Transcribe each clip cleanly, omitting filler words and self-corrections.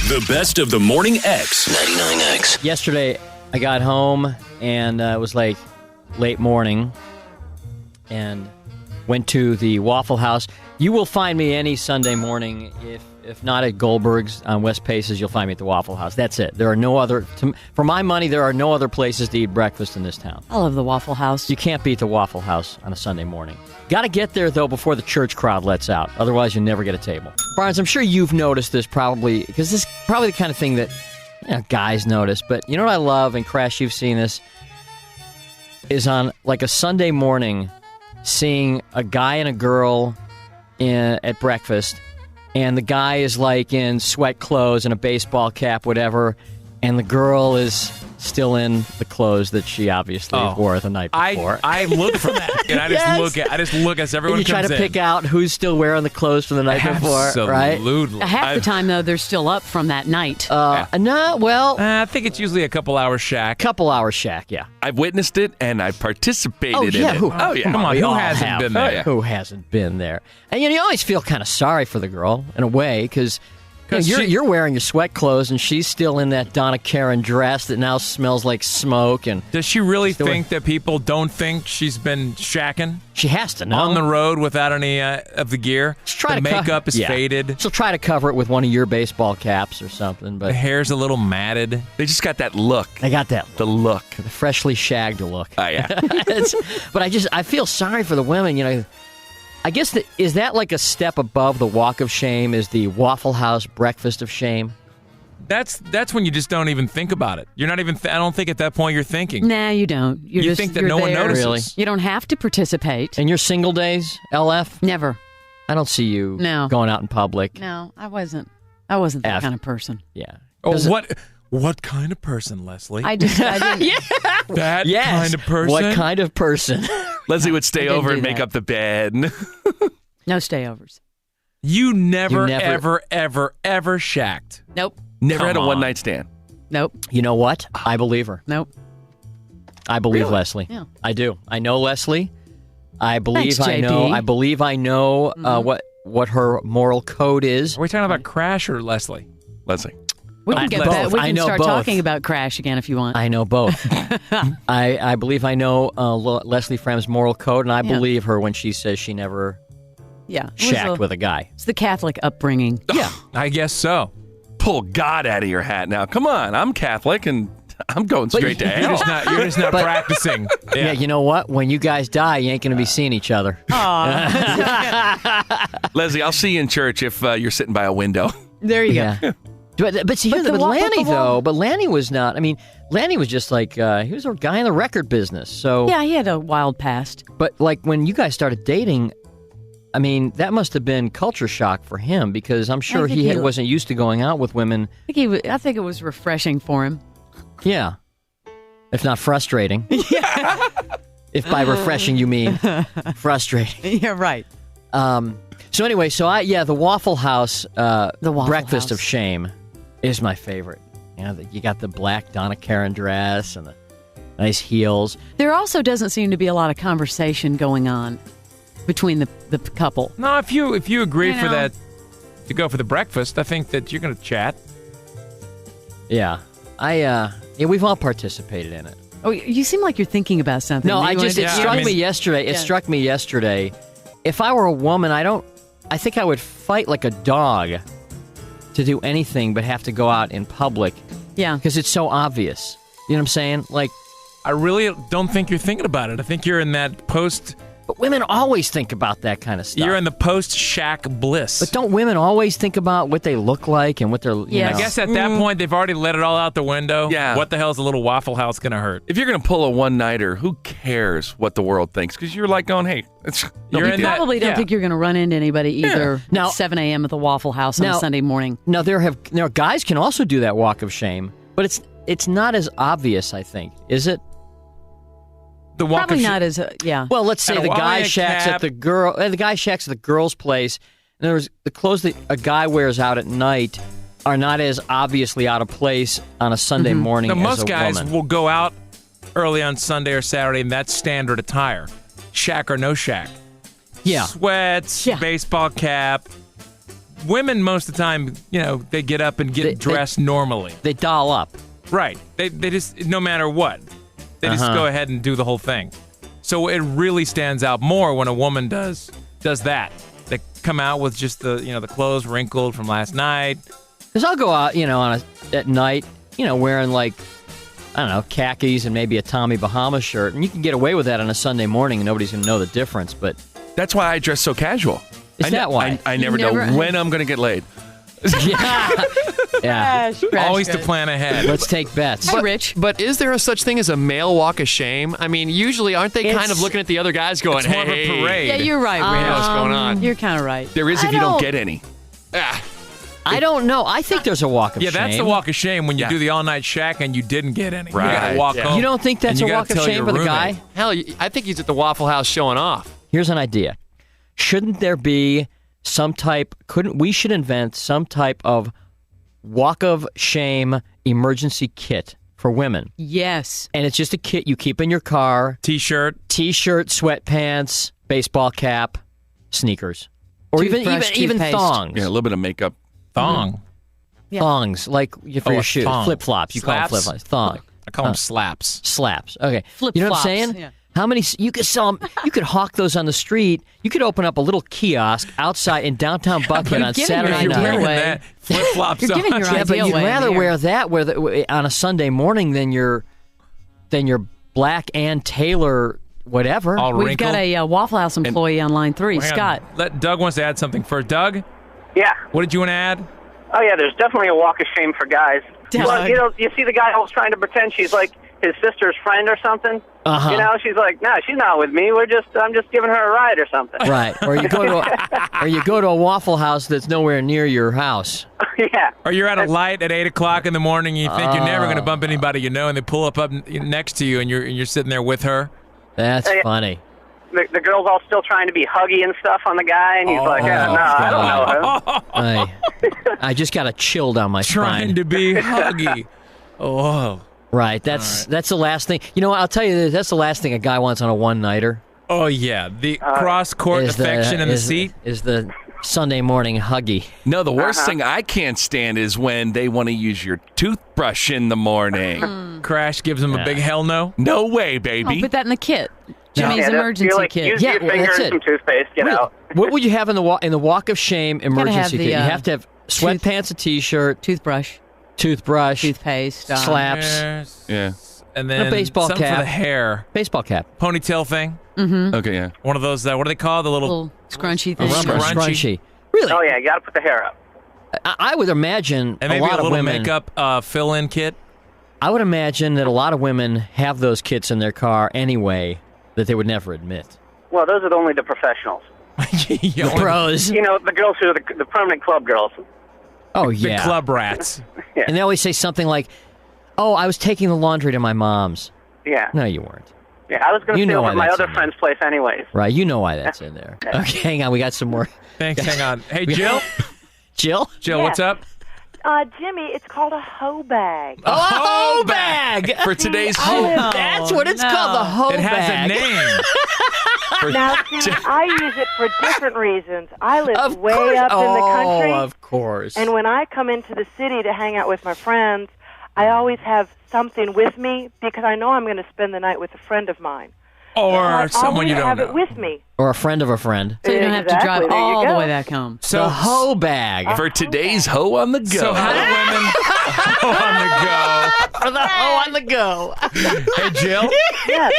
The best of the Morning X. 99X. Yesterday, I got home, and it was like late morning, and went to the Waffle House. You will find me any Sunday morning. If not at Goldberg's on West Paces, you'll find me at the Waffle House. That's it. There are no other, for my money, there are no other places to eat breakfast in this town. I love the Waffle House. You can't beat the Waffle House on a Sunday morning. Got to get there, though, before the church crowd lets out. Otherwise, you'll never get a table. Barnes, I'm sure you've noticed this probably, because this is probably the kind of thing that guys notice. But you know what I love, and Crash, you've seen this, is on like a Sunday morning, seeing a guy and a girl at breakfast, and the guy is like in sweat clothes and a baseball cap, whatever, and the girl is still in the clothes that she obviously wore the night before. I look for that, and I just look as everyone and you comes in. try to pick out who's still wearing the clothes from the night before, right? Absolutely. Half the time, though, they're still up from that night. No, well, I think it's usually a couple hours shack. couple hours shack, yeah. I've witnessed it, and I participated in it. Come on, who hasn't been there? Who hasn't been there? And you always feel kind of sorry for the girl, in a way, because you're wearing your sweat clothes, and she's still in that Donna Karan dress that now smells like smoke. And does she really think that people don't think she's been shacking? She has to know. On the road without any of the gear. The makeup is faded. She'll try to cover it with one of your baseball caps or something. But the hair's a little matted. They just got that look. They got that. The look. The freshly shagged look. Oh, yeah. But I feel sorry for the women, I guess is that like a step above the walk of shame? Is the Waffle House breakfast of shame? That's when you just don't even think about it. You're not even. I don't think at that point you're thinking. Nah, you don't. You think that no one notices. Really? You don't have to participate. In your single days, LF? Never. I don't see you going out in public. No, I wasn't. I wasn't that kind of person. Yeah. What kind of person, Leslie? I didn't. That kind of person? What kind of person? Leslie would stay over and make up the bed. No stayovers. You never, ever shacked. Nope. Never had a one-night stand. Nope. You know what? I believe her. Nope. I believe Leslie. Yeah. I do. I know Leslie. I believe Thanks, I JP. know. I believe I know what her moral code is. Are we talking about Crash or Leslie? Leslie. We can get that. We can start both. talking about Crash again if you want. I know both. I believe I know Leslie Fram's moral code, and I believe her when she says she never shacked with a guy. It's the Catholic upbringing. Yeah. I guess so. Pull God out of your hat now. Come on. I'm Catholic, and I'm going straight to hell. You're just not practicing. Yeah, you know what? When you guys die, you ain't going to be seeing each other. Leslie, I'll see you in church if you're sitting by a window. There you go. But see, but Lanny, though, Lanny was not. I mean, Lanny was just like, he was a guy in the record business. So yeah, he had a wild past. But like when you guys started dating, I mean, that must have been culture shock for him because I'm sure he wasn't used to going out with women. I think it was refreshing for him. Yeah. If not frustrating. Yeah. If by refreshing you mean frustrating. Yeah, right. So anyway, the Waffle House Waffle breakfast House. of shame is my favorite. You got the black Donna Karan dress and the nice heels. There also doesn't seem to be a lot of conversation going on between the couple. No, if you agree for that to go for the breakfast, I think that you're going to chat. Yeah. We've all participated in it. Oh, you seem like you're thinking about something. No, it struck me yesterday. It struck me yesterday. If I were a woman, I think I would fight like a dog to do anything but have to go out in public. Yeah. Because it's so obvious. You know what I'm saying? Like, I really don't think you're thinking about it. I think you're in that post. But women always think about that kind of stuff. You're in the post-shack bliss. But don't women always think about what they look like and what they're, you know? I guess at that point, they've already let it all out the window. Yeah. What the hell is a little Waffle House going to hurt? If you're going to pull a one-nighter, who cares what the world thinks? Because you're like going, hey, it's no big deal. Probably don't think you're going to run into anybody either. Now, 7 a.m. at the Waffle House on a Sunday morning. Now, guys can also do that walk of shame, but it's not as obvious, I think. Is it? The walk Probably of not as Well, let's say the guy shacks at the girl's place. In other words, the clothes that a guy wears out at night are not as obviously out of place on a Sunday morning as a woman. Most guys will go out early on Sunday or Saturday, and that's standard attire. Shack or no shack. Yeah. Sweats, baseball cap, women most of the time, they get up and get dressed normally. They doll up. Right. They just, no matter what, they just go ahead and do the whole thing. So it really stands out more when a woman does that. They come out with just the clothes wrinkled from last night. Because I'll go out, at night, wearing like, I don't know, khakis and maybe a Tommy Bahama shirt, and you can get away with that on a Sunday morning and nobody's going to know the difference, but... That's why I dress so casual. Is that why? I never know when I'm going to get laid. Yeah. Always to plan ahead. Let's take bets. Hi, Rich. But is there a such thing as a male walk of shame? I mean, usually aren't they kind of looking at the other guys going, it's more of a parade. Yeah, you're right, Rich. what's going on? You're kind of right. There is if you don't get any. I don't know. I think there's a walk of shame. Yeah, that's the walk of shame when you do the all-night shack and you didn't get any. Right. You got to walk home. You don't think that's a walk of shame for the guy? Hell, I think he's at the Waffle House showing off. Here's an idea. Shouldn't there be we should invent some type of walk of shame emergency kit for women. Yes. And it's just a kit you keep in your car. T-shirt, sweatpants, baseball cap, sneakers. Or even Toothpaste. thongs. Yeah, a little bit of makeup. thong. Yeah. Thongs, like for your shoes. thong. Flip-flops. You call them Slaps? flip-flops. Thong. I call them slaps. Slaps. Okay. Flip-flops. You know what I'm saying? Yeah. How many? You could sell them. You could hawk those on the street. You could open up a little kiosk outside in downtown Buckhead on giving Saturday your You're night. idea wearing away. that flip-flops You're giving on. your Yeah, but ideal you'd way rather here. wear that on a Sunday morning than your black Ann Taylor whatever. All We've wrinkled. got a Waffle House employee on line 3, Hang on. Scott. Doug wants to add something first. Doug, Yeah. what did you want to add? Oh, yeah, there's definitely a walk of shame for guys. Doug. Well, you see the guy always trying to pretend she's like his sister's friend or something? Uh-huh. She's like, no, she's not with me. I'm just giving her a ride or something. Right. Or you go to a Waffle House that's nowhere near your house. Yeah. Or you're at a light at 8 o'clock in the morning and you think you're never going to bump anybody you know, and they pull up next to you and you're sitting there with her. That's funny. The girl's all still trying to be huggy and stuff on the guy, and he's like, no, I don't know him. I just got a chill down my Trying spine. to be huggy. Oh. Right. That's the last thing. You know what? I'll tell you this. That's the last thing a guy wants on a one-nighter. Oh, yeah. The cross-court affection in the seat. Is the Sunday morning huggy. No, the worst thing I can't stand is when they want to use your toothbrush in the morning. Crash gives him a big hell no. No way, I'll baby. put that in the kit. Jimmy's emergency you're like, kit. Use your finger that's and it. some toothpaste, get out. What would you have in the walk of shame emergency have the, kit? You have to have sweatpants, a t-shirt, Toothbrush, toothbrush, toothpaste, slaps, Yes. Yeah. And then A baseball something cap. for the hair. baseball cap, Ponytail thing. Okay, yeah. One of those, what do they call the little... little scrunchy a thing. rubber Scrunchy. scrunchy. Really? Oh, yeah, you got to put the hair up. I would imagine And maybe a lot a little of women. makeup fill-in kit. I would imagine that a lot of women have those kits in their car anyway that they would never admit. Well, those are only the professionals. The pros. The girls who are the permanent club girls. Oh The yeah. club rats. And they always say something like, "Oh, I was taking the laundry to my mom's." Yeah. No, you weren't. Yeah, I was going You to stay know over why at my that's other in there. friend's place anyways. Right? You know why that's in there. Okay, hang on. We got some more. Thanks, hang on. Hey, Jill? Jill? Jill, what's up? Jimmy, it's called a hoe bag. A hoe bag. For today's Oh, that's what it's called. The hoe It has bag. a name. Now, see, I use it for different reasons. I live Of way course. up in the country, Oh, of course. and when I come into the city to hang out with my friends, I always have something with me because I know I'm going to spend the night with a friend of mine. Or someone you I don't have know. it with me. Or a friend of a friend. So you don't have to drive Exactly, there you all the go. way back home. So, The hoe bag. For today's hoe on the go. So how do women on For the hoe on the go. the go? Hey, Jill? Yes.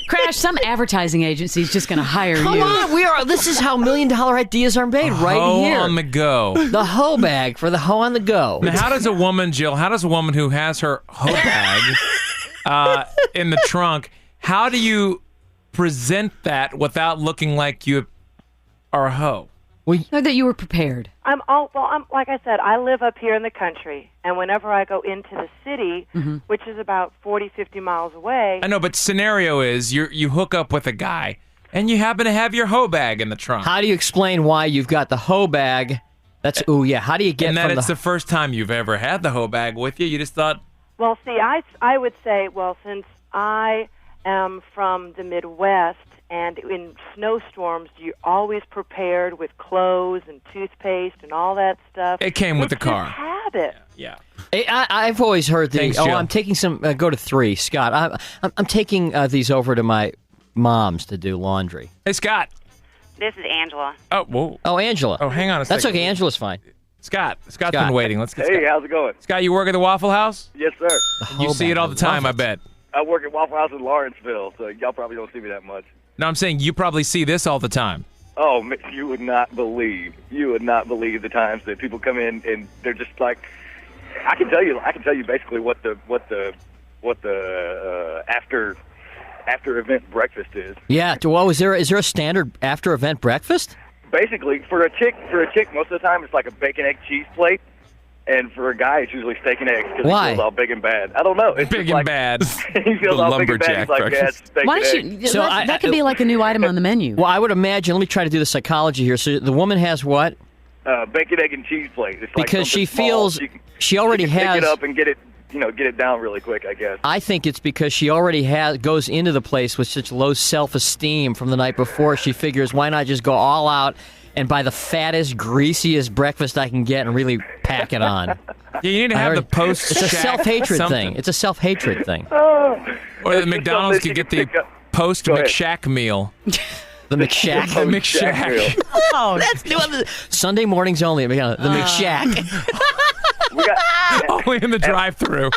Crash, some advertising agency's just going to hire Come you. on, this is how $1 million ideas are made right Hoe here. on the go. The hoe bag for the hoe on the go. Now, how does a woman, Jill, who has her hoe bag in the trunk, how do you present that without looking like you are a hoe? Know that you were prepared. I'm like I said, I live up here in the country, and whenever I go into the city, which is about 40, 50 miles away, I know, but scenario is you hook up with a guy and you happen to have your hoe bag in the trunk. How do you explain why you've got the hoe bag? How do you get and that from it's the first time you've ever had the hoe bag with you. You just thought, well, see, I would say, well, since I am from the Midwest And in snowstorms, you're always prepared with clothes and toothpaste and all that stuff. It came with the It's car. just habit. Yeah. I've always heard Thanks, Jill. I'm taking some. Go to 3, Scott. I'm taking these over to my mom's to do laundry. Hey, Scott. This is Angela. Oh, whoa. Oh, Angela. Oh, hang on a second. That's okay. Angela's fine. Scott's been waiting. Let's get Scott. How's it going? Scott, you work at the Waffle House? Yes, sir. You see it all the time, I bet. I work at Waffle House in Lawrenceville, so y'all probably don't see me that much. No, I'm saying you probably see this all the time. Oh, you would not believe the times that people come in and they're just like, I can tell you basically what the after event breakfast is. Yeah. Well, is there a standard after event breakfast? Basically, for a chick, most of the time it's like a bacon, egg, cheese plate. And for a guy, it's usually steak and eggs because he feels all big and bad. I don't know. It's big just and bad. He feels all big and bad. He's like, yeah, it's steak Why and don't eggs. you? So that could be like a new item on the menu. Well, I would imagine. Let me try to do the psychology here. So the woman has what? Bacon, egg, and cheese plate. It's like Because she something feels small. she already she can has. pick it up and get it down really quick, I guess. I think it's because she already goes into the place with such low self-esteem from the night before. She figures, why not just go all out and buy the fattest, greasiest breakfast I can get and really pack it on. Yeah, you need to have the post. It's a self-hatred thing. It's a self-hatred thing. Or the McDonald's could get the post McShack meal. The McShack? The McShack. Oh, that's new. Sunday mornings only. The McShack. We got only in the drive-thru.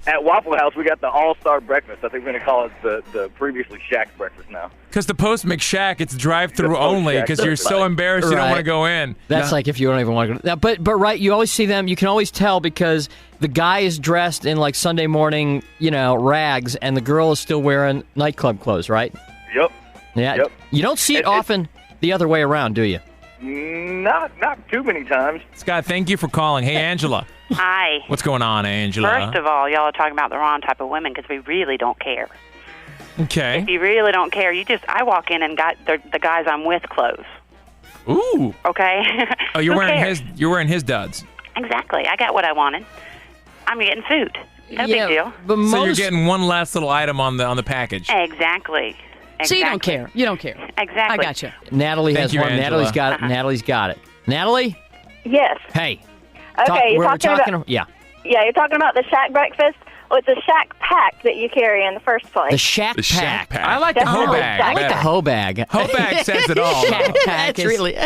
At Waffle House, we got the all-star breakfast. I think we're going to call it the previously Shack breakfast now. Because the post McShack, it's drive-thru only because you're so embarrassed you don't want to go in. That's like if you don't even want to go. But right, you always see them. You can always tell because the guy is dressed in like Sunday morning, rags, and the girl is still wearing nightclub clothes, right? Yep. Yeah. Yep. You don't see it often the other way around, do you? Not too many times. Scott, thank you for calling. Hey, Angela. Hi. What's going on, Angela? First of all, y'all are talking about the wrong type of women because we really don't care. Okay. If you really don't care, I walk in and got the guys I'm with clothes. Ooh. Okay. Oh, you're wearing his duds. Exactly. I got what I wanted. I'm getting food. No big deal. But So you're getting one last little item on the package. Exactly. So you don't care. You don't care. Exactly. I got you. Natalie Thank has you, one. Angela. Natalie's got it. Natalie's got it. Natalie? Yes. Hey. Okay, you're we're talking about yeah. Yeah, you're talking about the Shack breakfast. Well, it's a Shack pack that you carry in the first place. The Shack Pack. I like the hoe bag. I like the hoe bag. Hoe bag says it all. Shack Pack is really.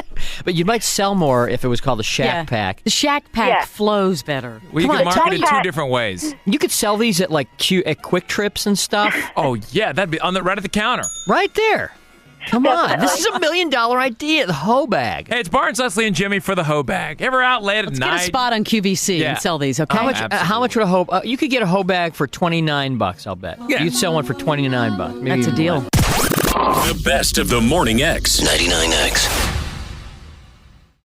But you might sell more if it was called the Shack Pack. The Shack Pack flows better. Well, you Come can on, market it Shack two Pack. different ways. You could sell these at at Quick Trips and stuff. Oh yeah, that'd be right at the counter. Right there. Come on. This is $1 million idea, the hoe bag. Hey, it's Barnes, Leslie, and Jimmy for the hoe bag. Ever out late at Let's night? get a spot on QVC Yeah. and sell these, okay? How much would a hoe? You could get a hoe bag for $29, I'll bet. Yeah. You'd sell one for $29. Maybe That's a even deal. more. The best of the Morning X. 99X.